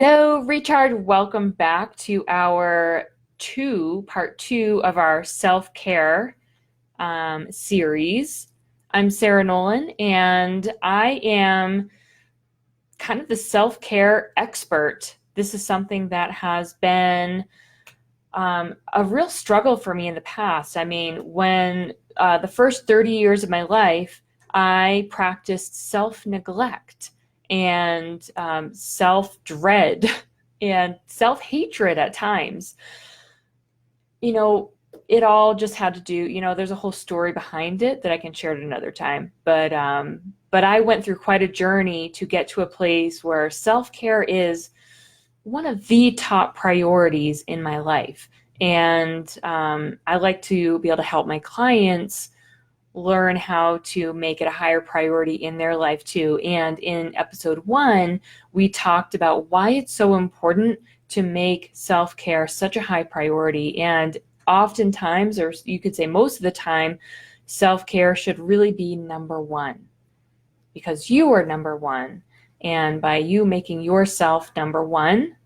Hello, Richard. Welcome back to our part two of our self-care series. I'm Sarah Nolan, and I am kind of the self-care expert. This is something that has been a real struggle for me in the past. I mean, when the first 30 years of my life, I practiced self-neglect and self-dread and self-hatred at times. You know, it all just had to do, there's a whole story behind it that I can share at another time. But I went through quite a journey to get to a place where self-care is one of the top priorities in my life. And I like to be able to help my clients learn how to make it a higher priority in their life too. And in episode one, we talked about why it's so important to make self-care such a high priority. And oftentimes, or you could say most of the time, self-care should really be number one because you are number one. And by you making yourself number one,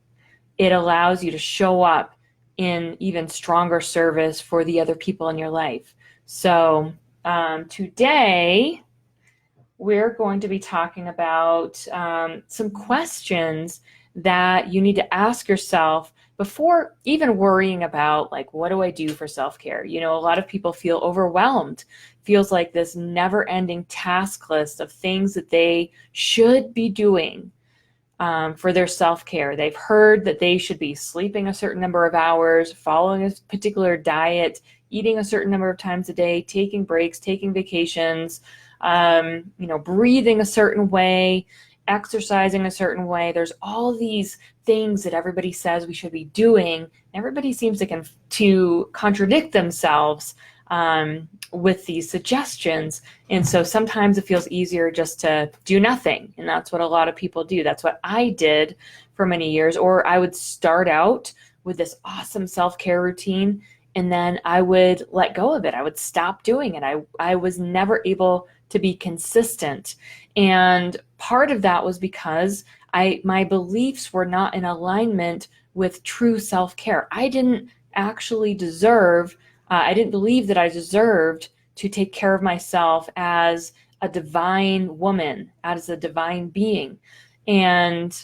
it allows you to show up in even stronger service for the other people in your life. So today, we're going to be talking about some questions that you need to ask yourself before even worrying about, like, what do I do for self-care? You know, a lot of people feel overwhelmed, feels like this never-ending task list of things that they should be doing for their self-care. They've heard that they should be sleeping a certain number of hours, following a particular diet, eating a certain number of times a day, taking breaks, taking vacations, breathing a certain way, exercising a certain way. There's all these things that everybody says we should be doing. Everybody seems to contradict themselves with these suggestions. And so sometimes it feels easier just to do nothing. And that's what a lot of people do. That's what I did for many years. Or I would start out with this awesome self-care routine, and then I would let go of it. I would stop doing it. I was never able to be consistent. And part of that was because my beliefs were not in alignment with true self-care. I didn't actually deserve I didn't believe that I deserved to take care of myself as a divine woman, as a divine being. And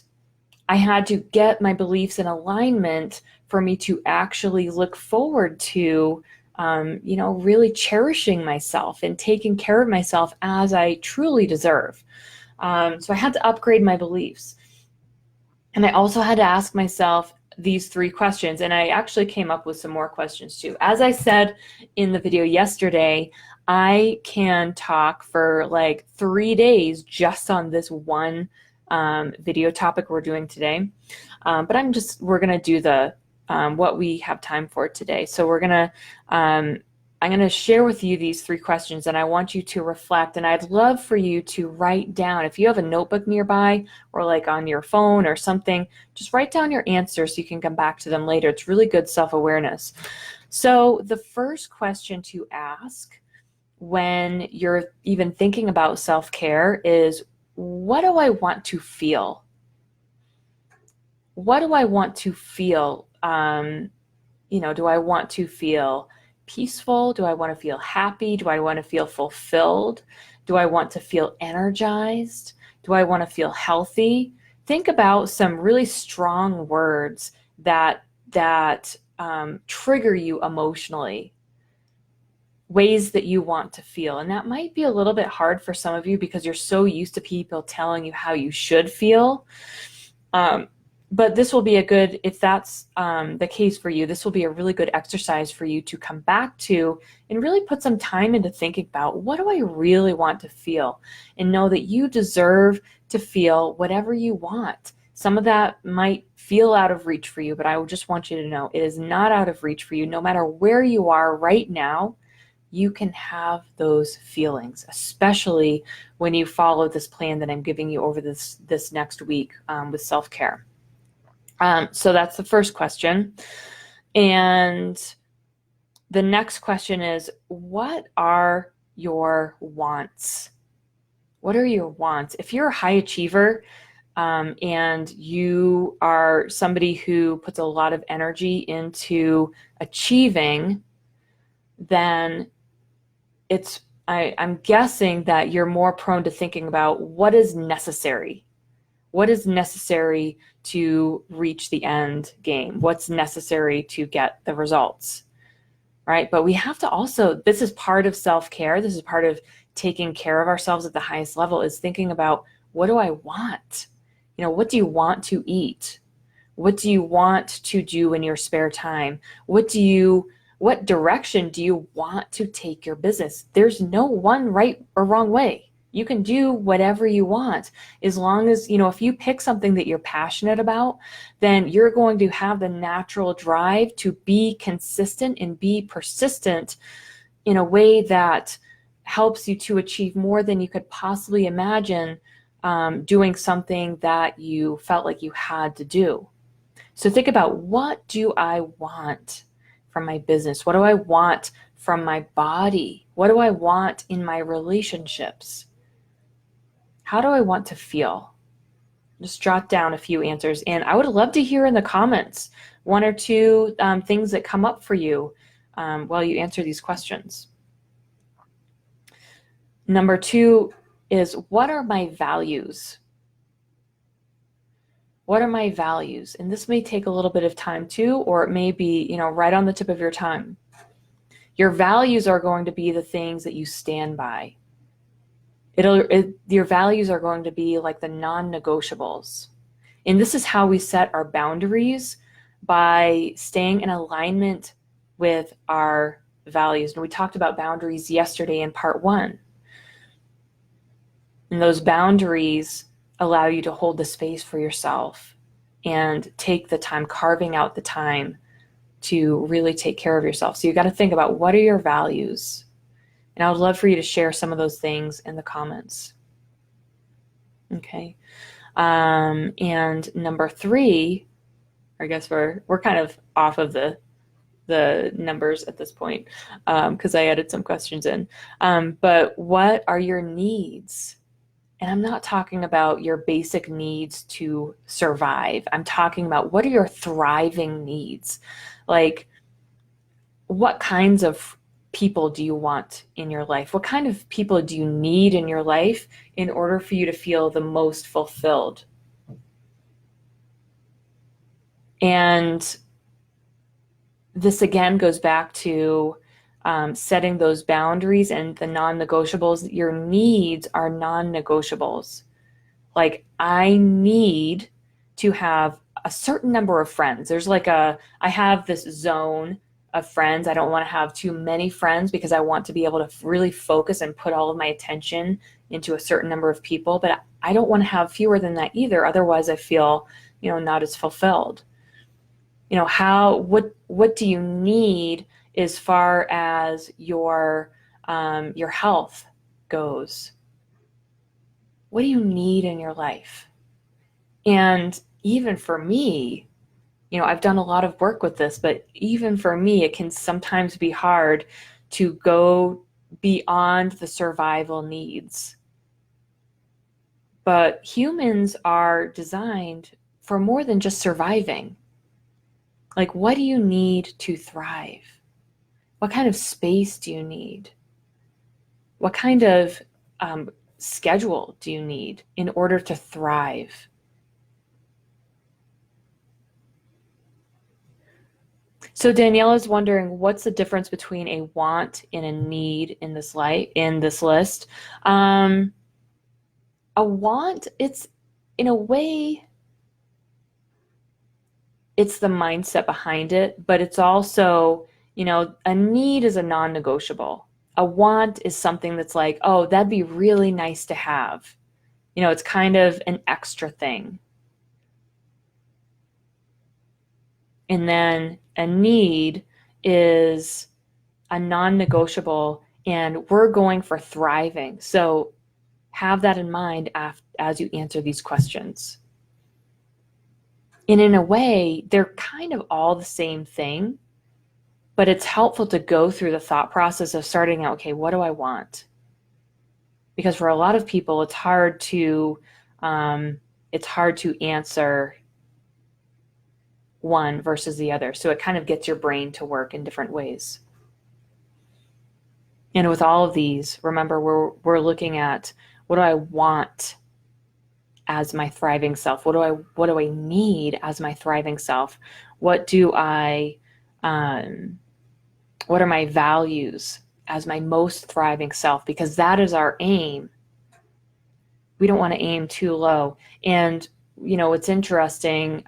I had to get my beliefs in alignment for me to actually look forward to, really cherishing myself and taking care of myself as I truly deserve. So I had to upgrade my beliefs. And I also had to ask myself these three questions, and I actually came up with some more questions too. As I said in the video yesterday, I can talk for like 3 days just on this one video topic we're doing today. But we're gonna do the what we have time for today. So I'm going to share with you these three questions, and I want you to reflect, and I'd love for you to write down, if you have a notebook nearby or like on your phone or something, just write down your answers so you can come back to them later. It's really good self-awareness. So the first question to ask when you're even thinking about self-care is, what do I want to feel? What do I want to feel? Do I want to feel peaceful? Do I want to feel happy? Do I want to feel fulfilled? Do I want to feel energized? Do I want to feel healthy? Think about some really strong words that trigger you emotionally, ways that you want to feel. And that might be a little bit hard for some of you because you're so used to people telling you how you should feel. But this will be if that's the case for you, this will be a really good exercise for you to come back to and really put some time into thinking about, what do I really want to feel? And know that you deserve to feel whatever you want. Some of that might feel out of reach for you, but I just want you to know it is not out of reach for you. No matter where you are right now, you can have those feelings, especially when you follow this plan that I'm giving you over this next week with self-care. So that's the first question. And the next question is, what are your wants? What are your wants? If you're a high achiever, and you are somebody who puts a lot of energy into achieving, then I'm guessing that you're more prone to thinking about what is necessary. What is necessary to reach the end game? What's necessary to get the results, right? But we have to also, this is part of self-care. This is part of taking care of ourselves at the highest level, is thinking about, what do I want? What do you want to eat? What do you want to do in your spare time? What direction do you want to take your business? There's no one right or wrong way. You can do whatever you want, as long as, if you pick something that you're passionate about, then you're going to have the natural drive to be consistent and be persistent in a way that helps you to achieve more than you could possibly imagine doing something that you felt like you had to do. So think about, what do I want from my business? What do I want from my body? What do I want in my relationships? How do I want to feel? Just jot down a few answers. And I would love to hear in the comments one or two things that come up for you while you answer these questions. Number 2 is, what are my values? What are my values? And this may take a little bit of time too, or it may be, right on the tip of your tongue. Your values are going to be the things that you stand by. Your values are going to be like the non-negotiables. And this is how we set our boundaries, by staying in alignment with our values. And we talked about boundaries yesterday in part 1. And those boundaries allow you to hold the space for yourself and take the time, carving out the time to really take care of yourself. So you got to think about, what are your values? And I would love for you to share some of those things in the comments. Okay. And number 3, I guess we're kind of off of the numbers at this point, because I added some questions in. But what are your needs? And I'm not talking about your basic needs to survive. I'm talking about, what are your thriving needs? Like, what kinds of people do you want in your life? What kind of people do you need in your life in order for you to feel the most fulfilled? And this again goes back to setting those boundaries and the non-negotiables. Your needs are non-negotiables. Like, I need to have a certain number of friends. There's I have this zone of friends. I don't want to have too many friends, because I want to be able to really focus and put all of my attention into a certain number of people. But I don't want to have fewer than that either. Otherwise I feel, not as fulfilled. What do you need as far as your health goes? What do you need in your life? And even for me, I've done a lot of work with this, but even for me, it can sometimes be hard to go beyond the survival needs. But humans are designed for more than just surviving. Like, what do you need to thrive? What kind of space do you need? What kind of schedule do you need in order to thrive? So Danielle is wondering, what's the difference between a want and a need in this list? A want, it's, in a way, it's the mindset behind it, but it's also, a need is a non-negotiable. A want is something that's like, oh, that'd be really nice to have. It's kind of an extra thing. And then a need is a non-negotiable, and we're going for thriving. So have that in mind as you answer these questions. And in a way, they're kind of all the same thing, but it's helpful to go through the thought process of starting out, okay, what do I want? Because for a lot of people, it's hard to it's hard to answer one versus the other. So it kind of gets your brain to work in different ways. And with all of these, remember, we're looking at, what do I want as my thriving self? What do I need as my thriving self? What are my values as my most thriving self? Because that is our aim. We don't want to aim too low. And it's interesting.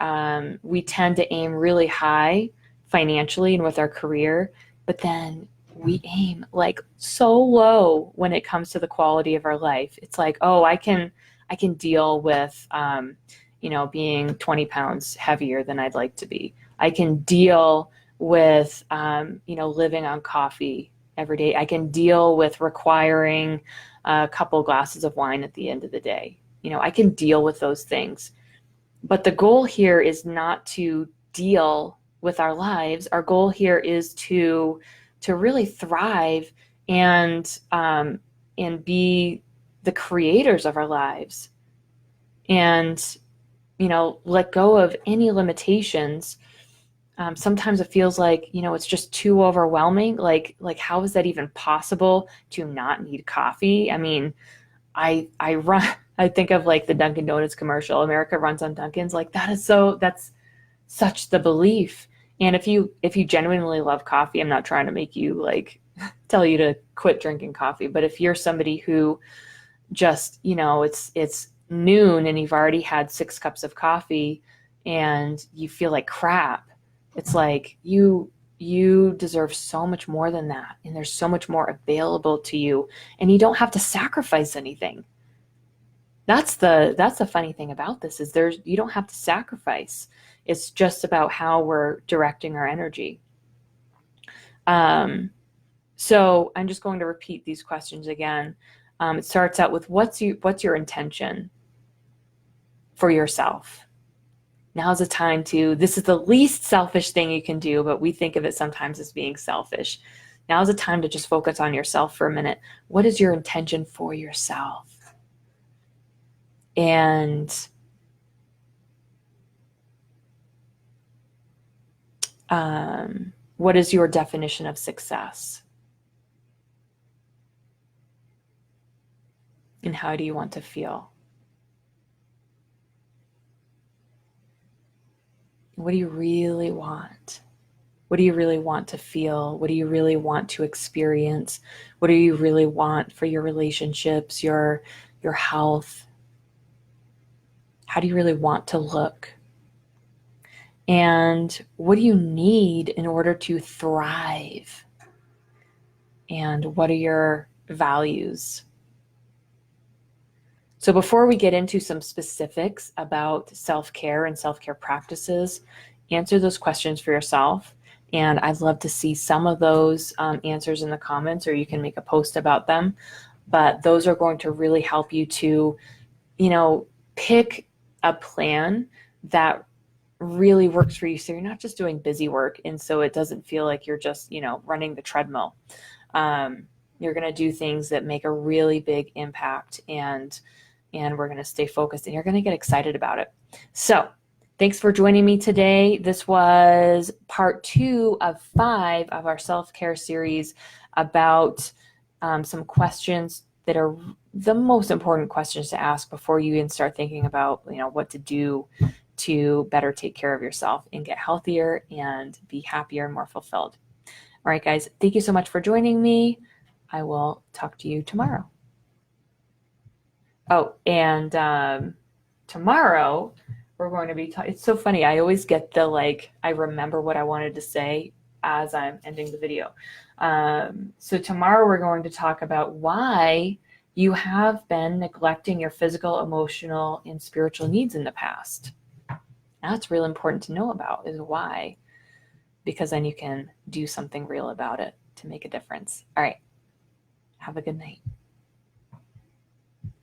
We tend to aim really high financially and with our career, but then we aim like so low when it comes to the quality of our life. It's like, oh, I can deal with, being 20 pounds heavier than I'd like to be. I can deal with, living on coffee every day. I can deal with requiring a couple glasses of wine at the end of the day. I can deal with those things. But the goal here is not to deal with our lives. Our goal here is to really thrive and be the creators of our lives, and let go of any limitations. Sometimes it feels like it's just too overwhelming. Like how is that even possible to not need coffee? I mean, I think of like the Dunkin' Donuts commercial, America runs on Dunkin's. Like that's such the belief. And if you genuinely love coffee, I'm not trying to make you like tell you to quit drinking coffee, but if you're somebody who just, it's noon and you've already had 6 cups of coffee and you feel like crap, it's like you deserve so much more than that. And there's so much more available to you, and you don't have to sacrifice anything. That's the funny thing about this, is you don't have to sacrifice. It's just about how we're directing our energy. So I'm just going to repeat these questions again. It starts out with, what's your intention for yourself? Now's the time this is the least selfish thing you can do, but we think of it sometimes as being selfish. Now's the time to just focus on yourself for a minute. What is your intention for yourself? And what is your definition of success? And how do you want to feel? What do you really want? What do you really want to feel? What do you really want to experience? What do you really want for your relationships, your health? How do you really want to look? And what do you need in order to thrive? And what are your values? So before we get into some specifics about self-care and self-care practices, answer those questions for yourself. And I'd love to see some of those answers in the comments, or you can make a post about them. But those are going to really help you to, pick a plan that really works for you. So you're not just doing busy work, and so it doesn't feel like you're just, running the treadmill. You're going to do things that make a really big impact, and we're going to stay focused, and you're going to get excited about it. So thanks for joining me today. This was part 2 of 5 of our self-care series about some questions that are the most important questions to ask before you even start thinking about, what to do to better take care of yourself and get healthier and be happier and more fulfilled. All right, guys, thank you so much for joining me. I will talk to you tomorrow. Oh, and tomorrow we're going to be it's so funny. I always get I remember what I wanted to say as I'm ending the video. So tomorrow we're going to talk about why you have been neglecting your physical, emotional, and spiritual needs in the past. That's really important to know about, is why, because then you can do something real about it to make a difference. All right. Have a good night.